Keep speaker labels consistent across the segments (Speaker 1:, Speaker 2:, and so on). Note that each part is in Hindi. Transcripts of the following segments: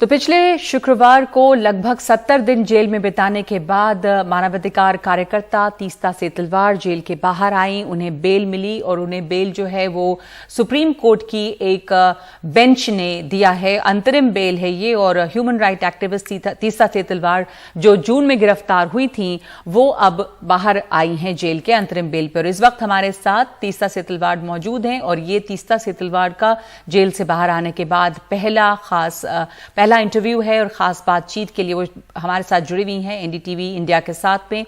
Speaker 1: तो पिछले शुक्रवार को लगभग 70 दिन जेल में बिताने के बाद मानवाधिकार कार्यकर्ता तीस्ता सेतलवाड़ जेल के बाहर आई। उन्हें बेल मिली और उन्हें बेल जो है वो सुप्रीम कोर्ट की एक बेंच ने दिया है। अंतरिम बेल है ये। और human right activist Teesta Setalvad जो जून में गिरफ्तार हुई थी वो अब बाहर आई हैं जेल के अंतरिम बेल पर। इस वक्त हमारे साथ तीस्ता सेतलवाड़ मौजूद हैं और ये तीस्ता सेतलवाड़ का जेल से बाहर आने के बाद पहला इंटरव्यू है और खास बातचीत के लिए वो हमारे साथ जुड़ी हुई हैं एनडीटीवी इंडिया के साथ में।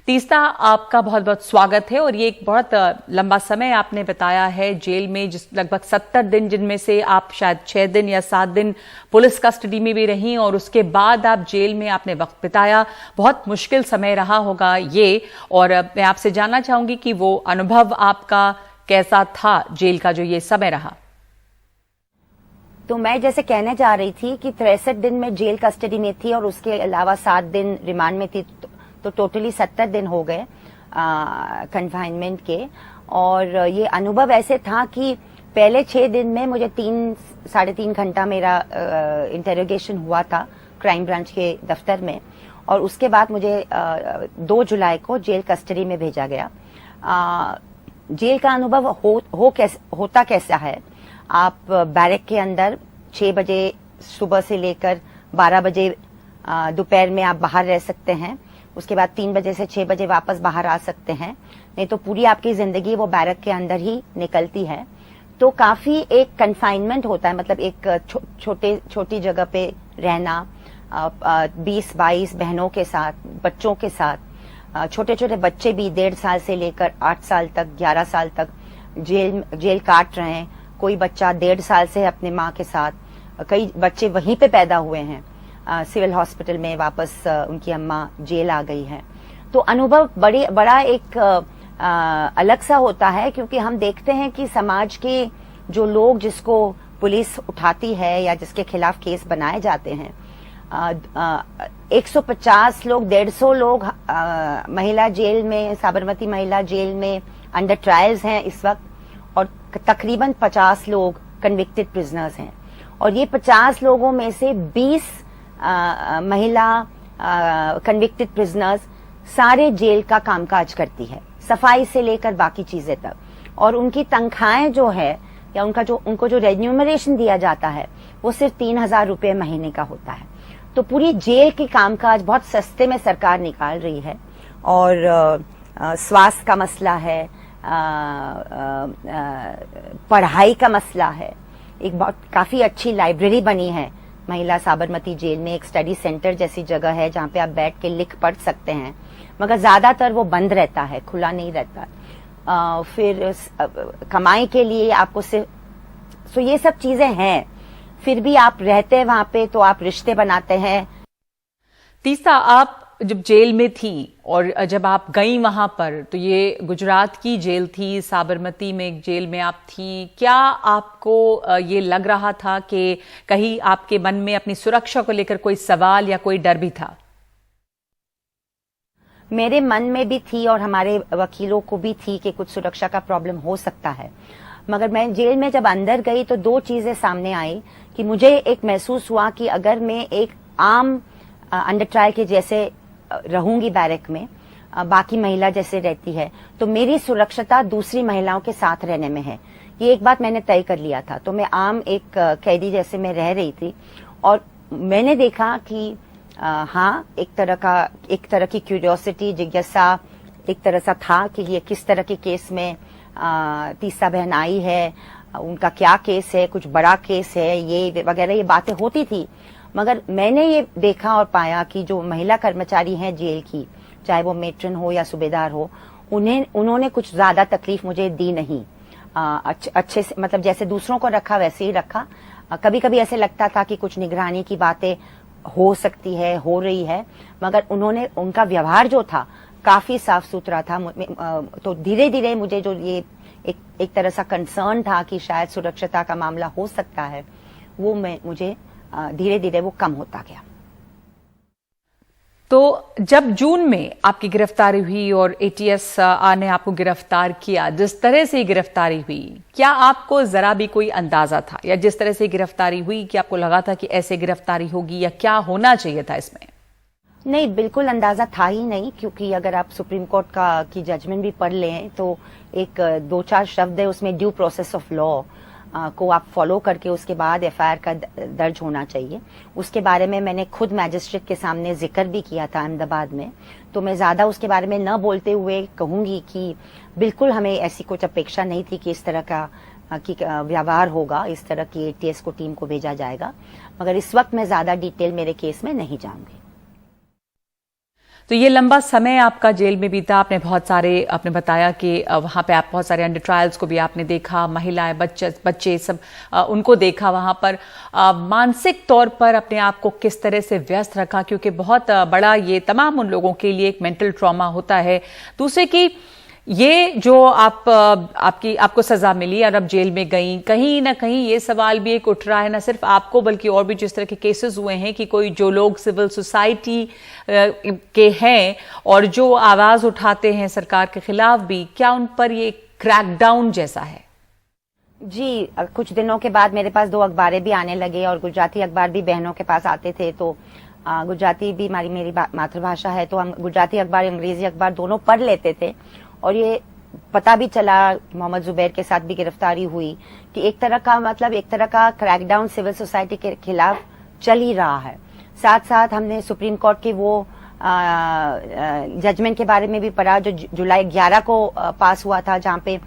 Speaker 1: तीस्ता, आपका बहुत बहुत स्वागत है। और ये एक बहुत लंबा समय आपने बताया है जेल में, जिस लगभग 70 दिन, जिनमें से आप शायद 6 दिन या 7 दिन पुलिस कस्टडी में भी रही और उसके बाद आप जेल में आपने वक्त बिताया। बहुत मुश्किल समय रहा होगा ये। और मैं आपसे जानना चाहूंगी कि वो अनुभव आपका कैसा था जेल का जो ये समय रहा।
Speaker 2: तो मैं जैसे कहने जा रही थी कि 63 दिन में जेल कस्टडी में थी और उसके अलावा 7 दिन रिमांड में थी, तो टोटली 70 दिन हो गए कन्फाइनमेंट के। और ये अनुभव ऐसे था कि पहले 6 दिन में मुझे 3-3.5 घंटा मेरा इंटेरोगेशन हुआ था क्राइम ब्रांच के दफ्तर में। और उसके बाद मुझे 2 जुलाई को जेल कस्टडी में भेजा गया। जेल का अनुभव होता कैसा है, आप बैरक के अंदर 6 बजे सुबह से लेकर 12 बजे दोपहर में आप बाहर रह सकते हैं। उसके बाद 3 बजे से 6 बजे वापस बाहर आ सकते हैं। नहीं तो पूरी आपकी जिंदगी वो बैरक के अंदर ही निकलती है। तो काफी एक कन्फाइनमेंट होता है, मतलब एक छोटी जगह पे रहना, 20-22 बहनों के साथ, बच्चों के साथ, छोटे छोटे बच्चे भी 1.5 साल से लेकर 8 साल तक, 11 साल तक जेल काट रहे हैं। कोई बच्चा 1.5 साल से अपने माँ के साथ, कई बच्चे वहीं पे पैदा हुए हैं, सिविल हॉस्पिटल में वापस उनकी अम्मा जेल आ गई है। तो अनुभव बड़ा एक अलग सा होता है, क्योंकि हम देखते हैं कि समाज के जो लोग जिसको पुलिस उठाती है या जिसके खिलाफ केस बनाए जाते हैं, 150 लोग, 150 लोग महिला जेल में, साबरमती महिला जेल में अंडर ट्रायल्स हैं इस वक्त। और तकरीबन 50 लोग कन्विक्टेड प्रिजनर्स हैं। और ये 50 लोगों में से 20 महिला कन्विक्टेड प्रिजनर्स सारे जेल का कामकाज करती है, सफाई से लेकर बाकी चीजें तक। और उनकी तनख्वाहें जो है या उनको जो रेन्यूमरेशन दिया जाता है वो सिर्फ 3,000 रुपये महीने का होता है। तो पूरी जेल की कामकाज बहुत सस्ते में सरकार निकाल रही है। और स्वास्थ्य का मसला है, पढ़ाई का मसला है। एक बहुत काफी अच्छी लाइब्रेरी बनी है महिला साबरमती जेल में, एक स्टडी सेंटर जैसी जगह है जहाँ पे आप बैठ के लिख पढ़ सकते हैं, मगर ज्यादातर वो बंद रहता है, खुला नहीं रहता। फिर कमाई के लिए आपको सिर्फ, तो ये सब चीजें हैं। फिर भी आप रहते हैं वहां पे तो आप रिश्ते बनाते हैं।
Speaker 1: तीस्ता, आप जब जेल में थी और जब आप गई वहां पर, तो ये गुजरात की जेल थी, साबरमती में एक जेल में आप थी, क्या आपको ये लग रहा था कि कहीं आपके मन में अपनी सुरक्षा को लेकर कोई सवाल या कोई डर भी था?
Speaker 2: मेरे मन में भी थी और हमारे वकीलों को भी थी कि कुछ सुरक्षा का प्रॉब्लम हो सकता है। मगर मैं जेल में जब अंदर गई तो 2 चीजें सामने आई कि मुझे एक महसूस हुआ कि अगर मैं एक आम अंडर ट्रायल के जैसे रहूंगी बैरक में, बाकी महिला जैसे रहती है, तो मेरी सुरक्षिता दूसरी महिलाओं के साथ रहने में है। ये एक बात मैंने तय कर लिया था। तो मैं आम एक कैदी जैसे मैं रह रही थी और मैंने देखा कि हाँ, एक तरह की क्यूरियोसिटी, जिज्ञासा एक तरह सा था कि ये किस तरह के केस में तीस्ता बहन आई है, उनका क्या केस है, कुछ बड़ा केस है, ये वगैरह ये बातें होती थी। मगर मैंने ये देखा और पाया कि जो महिला कर्मचारी हैं जेल की, चाहे वो मेट्रन हो या सूबेदार हो, उन्होंने कुछ ज्यादा तकलीफ मुझे दी नहीं। अच्छे से, मतलब जैसे दूसरों को रखा वैसे ही रखा। कभी कभी ऐसे लगता था कि कुछ निगरानी की बातें हो सकती है, हो रही है, मगर उनका व्यवहार जो था काफी साफ सुथरा था। तो धीरे धीरे मुझे जो ये एक तरह सा कंसर्न था कि शायद सुरक्षिता का मामला हो सकता है, वो मुझे धीरे धीरे वो कम होता गया।
Speaker 1: तो जब जून में आपकी गिरफ्तारी हुई और एटीएस ने आपको गिरफ्तार किया, जिस तरह से गिरफ्तारी हुई, क्या आपको जरा भी कोई अंदाजा था, या जिस तरह से गिरफ्तारी हुई कि आपको लगा था कि ऐसे गिरफ्तारी होगी, या क्या होना चाहिए था इसमें?
Speaker 2: नहीं, बिल्कुल अंदाजा था ही नहीं, क्योंकि अगर आप सुप्रीम कोर्ट की जजमेंट भी पढ़ लें तो एक 2-4 शब्द है उसमें, ड्यू प्रोसेस ऑफ लॉ को आप फॉलो करके उसके बाद एफआईआर का दर्ज होना चाहिए। उसके बारे में मैंने खुद मैजिस्ट्रेट के सामने जिक्र भी किया था अहमदाबाद में, तो मैं ज्यादा उसके बारे में न बोलते हुए कहूंगी कि बिल्कुल हमें ऐसी कुछ अपेक्षा नहीं थी कि इस तरह का व्यवहार होगा, इस तरह की एटीएस को टीम को भेजा जाएगा। मगर इस वक्त मैं ज्यादा डिटेल मेरे केस में नहीं जाऊंगी।
Speaker 1: तो ये लंबा समय आपका जेल में बीता, आपने बहुत सारे, आपने बताया कि वहां पे आप बहुत सारे अंडर ट्रायल्स को भी आपने देखा, महिलाएं, बच्चे सब उनको देखा वहां पर। मानसिक तौर पर अपने आप को किस तरह से व्यस्त रखा, क्योंकि बहुत बड़ा ये तमाम उन लोगों के लिए एक मेंटल ट्रॉमा होता है। दूसरे की ये जो आपको सजा मिली और अब जेल में गई, कहीं ना कहीं ये सवाल भी एक उठ रहा है, ना सिर्फ आपको बल्कि और भी जिस तरह के केसेस हुए हैं कि कोई जो लोग सिविल सोसाइटी के हैं और जो आवाज उठाते हैं सरकार के खिलाफ भी, क्या उन पर ये क्रैकडाउन जैसा है?
Speaker 2: जी, कुछ दिनों के बाद मेरे पास 2 अखबारें भी आने लगे और गुजराती अखबार भी बहनों के पास आते थे, तो गुजराती भी मेरी मातृभाषा है, तो हम गुजराती अखबार, अंग्रेजी अखबार दोनों पढ़ लेते थे। और ये पता भी चला, मोहम्मद जुबैर के साथ भी गिरफ्तारी हुई, कि एक तरह का क्रैकडाउन सिविल सोसाइटी के खिलाफ चल ही रहा है। साथ साथ हमने सुप्रीम कोर्ट के वो जजमेंट के बारे में भी पढ़ा जो जुलाई 11 को पास हुआ था, जहां पे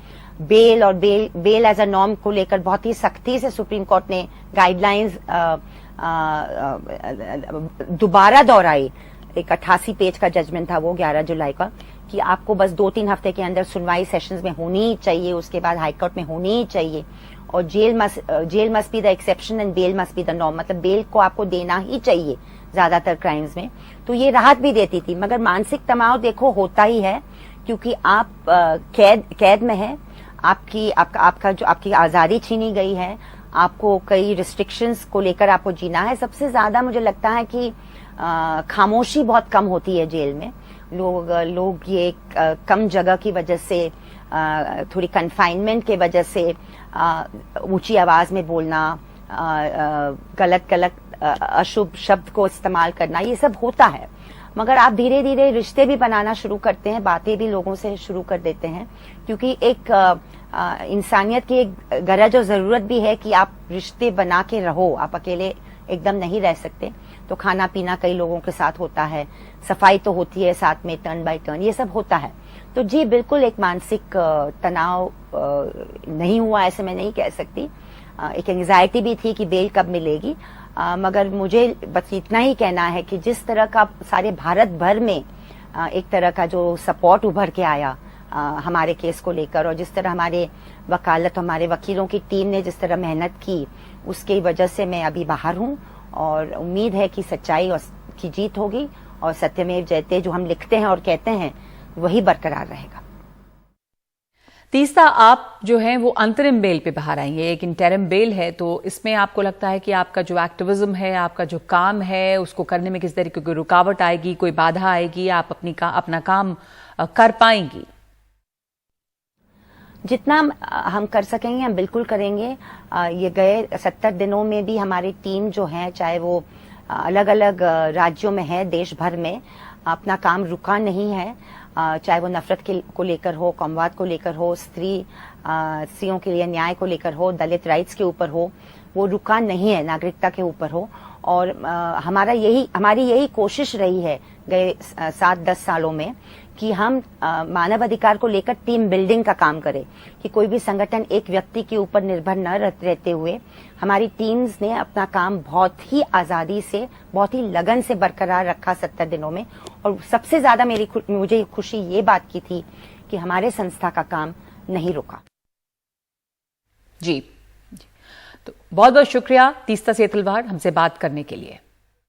Speaker 2: बेल एज अ नॉर्म को लेकर बहुत ही सख्ती से सुप्रीम कोर्ट ने गाइडलाइंस दोबारा दोहराई। एक 88 पेज का जजमेंट था वो 11 जुलाई का, कि आपको बस 2-3 हफ्ते के अंदर सुनवाई सेशंस में होनी ही चाहिए, उसके बाद हाईकोर्ट में होनी ही चाहिए, और jail must be the exception and bail must be the norm, मतलब बेल को आपको देना ही चाहिए ज्यादातर क्राइम्स में। तो ये राहत भी देती थी। मगर मानसिक तनाव देखो होता ही है, क्योंकि आप कैद में है, आपकी आजादी छीनी गई है, आपको कई रिस्ट्रिक्शंस को लेकर आपको जीना है। सबसे ज्यादा मुझे लगता है कि खामोशी बहुत कम होती है जेल में। लोग ये कम जगह की वजह से, थोड़ी कन्फाइनमेंट के वजह से ऊंची आवाज में बोलना, गलत अशुभ शब्द को इस्तेमाल करना, ये सब होता है। मगर आप धीरे धीरे रिश्ते भी बनाना शुरू करते हैं, बातें भी लोगों से शुरू कर देते हैं, क्योंकि एक इंसानियत की एक गरज और जरूरत भी है कि आप रिश्ते बना के रहो, आप अकेले एकदम नहीं रह सकते। तो खाना पीना कई लोगों के साथ होता है, सफाई तो होती है साथ में, टर्न बाय टर्न ये सब होता है। तो जी बिल्कुल एक मानसिक तनाव नहीं हुआ ऐसे मैं नहीं कह सकती। एक एंग्जाइटी भी थी कि बेल कब मिलेगी, मगर मुझे बस इतना ही कहना है कि जिस तरह का सारे भारत भर में एक तरह का जो सपोर्ट उभर के आया हमारे केस को लेकर, और जिस तरह हमारे हमारे वकीलों की टीम ने जिस तरह मेहनत की, उसकी वजह से मैं अभी बाहर हूं, और उम्मीद है कि सच्चाई की जीत होगी और सत्यमेव जयते जो हम लिखते हैं और कहते हैं वही बरकरार रहेगा।
Speaker 1: तीस्ता, आप जो हैं वो अंतरिम बेल पे बाहर आएंगे, एक इंटरिम बेल है, तो इसमें आपको लगता है कि आपका जो एक्टिविज्म है, आपका जो काम है, उसको करने में किस तरीके की रुकावट आएगी, कोई बाधा आएगी, आप अपना काम कर पाएंगी?
Speaker 2: जितना हम कर सकेंगे हम बिल्कुल करेंगे। ये गए 70 दिनों में भी हमारी टीम जो है, चाहे वो अलग अलग राज्यों में है, देश भर में, अपना काम रुका नहीं है। चाहे वो नफरत को लेकर हो, कौमवाद को लेकर हो, स्त्रियों के लिए न्याय को लेकर हो, दलित राइट्स के ऊपर हो, वो रुका नहीं है, नागरिकता के ऊपर हो। और हमारी यही कोशिश रही है गए 7-10 सालों में कि हम मानव अधिकार को लेकर टीम बिल्डिंग का काम करें, कि कोई भी संगठन एक व्यक्ति के ऊपर निर्भर न रहते हुए हमारी टीम्स ने अपना काम बहुत ही आजादी से, बहुत ही लगन से बरकरार रखा 70 दिनों में। और सबसे ज्यादा मुझे खुशी ये बात की थी कि हमारे संस्था का काम नहीं रुका।
Speaker 1: जी, तो बहुत बहुत शुक्रिया तीस्ता सेतलवाड़ हमसे बात करने के लिए।